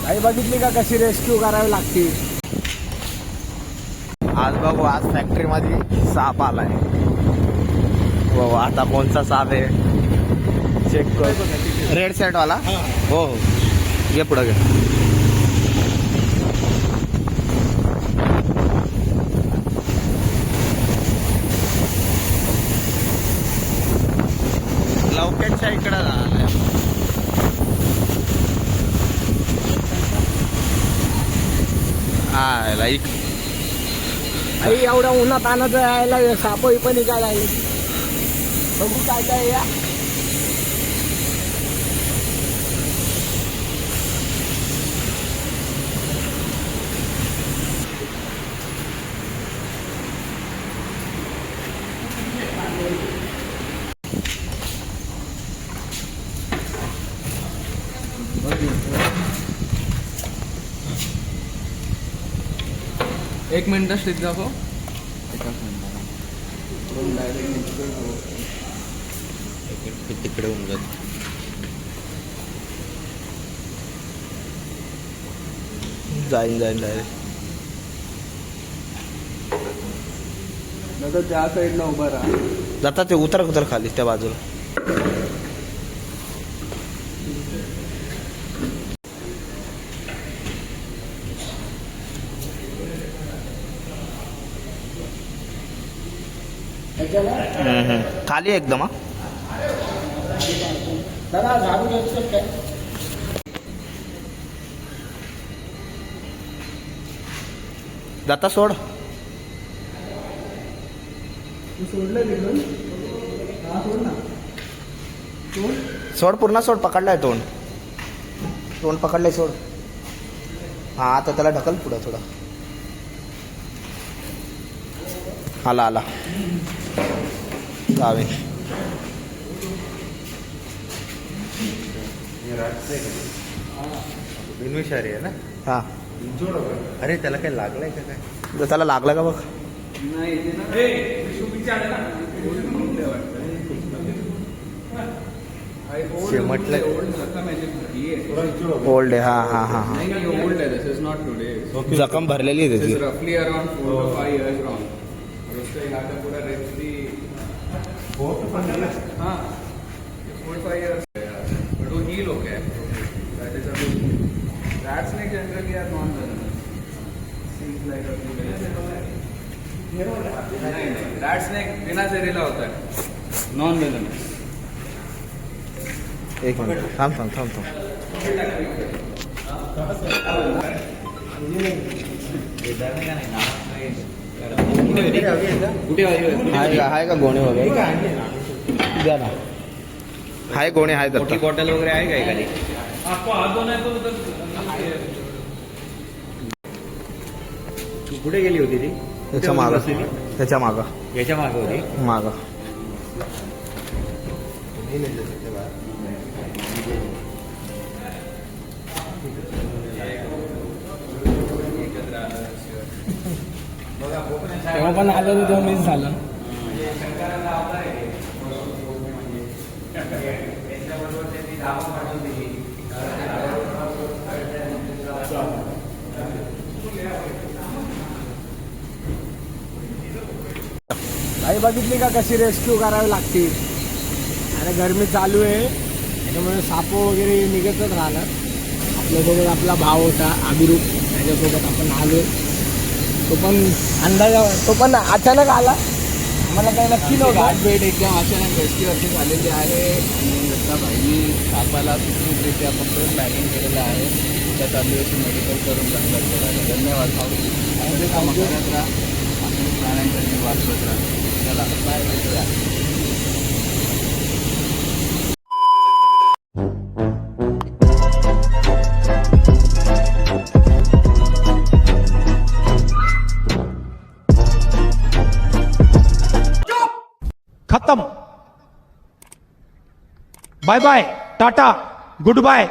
आई बघितली का कशी रेस्क्यू करावी लागते. आज बघू, आज फॅक्टरी मध्ये साप आलाय. हो, आता कोणता साप आहे चेक कर. रेड सेट वाला. हो हो, घे पुढे घे. लवकेटच्या इकडे झालाय. हा लाईक आई एवढ्या उन्हात आणत यायला साप पण काय लागली. बघू काय काय या. एक मिनिट स्टिक दाखव. तिकडे होऊन जात. जाईन जाईन डायरेक्ट. नंतर त्या साईडला उभा राहा. जाता ते उतर खाली त्या बाजूला. खाली एकदम. दादा झाडू घेतो काय. जाता सोड. सोडलं तिकडून. हा सोड ना. सोड पूर्ण सोड. पकडलाय तोंड. तोंड पकडलंय सोड. हा आता त्याला ढकल पुढं थोडं. आला आला. जावे. बिनविषारी आहे ना. हा, अरे त्याला काय लागलंय का काय. तर त्याला लागलं का बघ. म्हटलं ओल्ड आहे. हा हा हा हा. ओल्ड आहे. दिस इज नॉट टुडे. जखम भरलेली आहे त्याची. रफली अराउंड 4 to 5 years wrong. और उसका इलाज पूरा रेप्सी. हाँ 4 to 5 years. बट वो हील हो गया है. That is a rat snake generally are non venomous. Seems like a good. नहीं रैट स्नेक बिना जहरीला होता है. Non venomous. एक मिनिट थांब थांब थांब थांब. आहे का गोणे वगैरे. द्या ना. आहे गोणे आहे. मोठी बॉटल वगैरे आहे काय खाली. कुठे गेली होती ती. त्याच्या मागं. त्याच्या मागं. याच्या मागे होती. मागं. तेव्हा पण आलं तेव्हा मिस झालं. आई बघितली का कशी रेस्क्यू करावी लागते. आणि गरमी चालू आहे त्याच्यामुळे साप वगैरे निघतच राहणार. आपल्यासोबत आपला भाव होता अभिरूप. त्याच्यासोबत आपण आलो. तो पण अंदाज. तो पण अचानक आला. आम्हाला काही नक्की नव्हतं. गाठभेट एकदम अचानक रेस्क्यू अशी झालेली आहे. आणि दत्ता भाईनी सापाला सुखरूपरित्या फक्त प्लॅनिंग केलेलं आहे. त्यात आदिवासी मेडिकल करून जंगलात सोडायला. धन्यवाद भाऊ. काम करत राहा. आपण प्राण्यांसाठी वाचवत राहा. चला बाय भेटूया. खत्म. Bye bye tata good bye.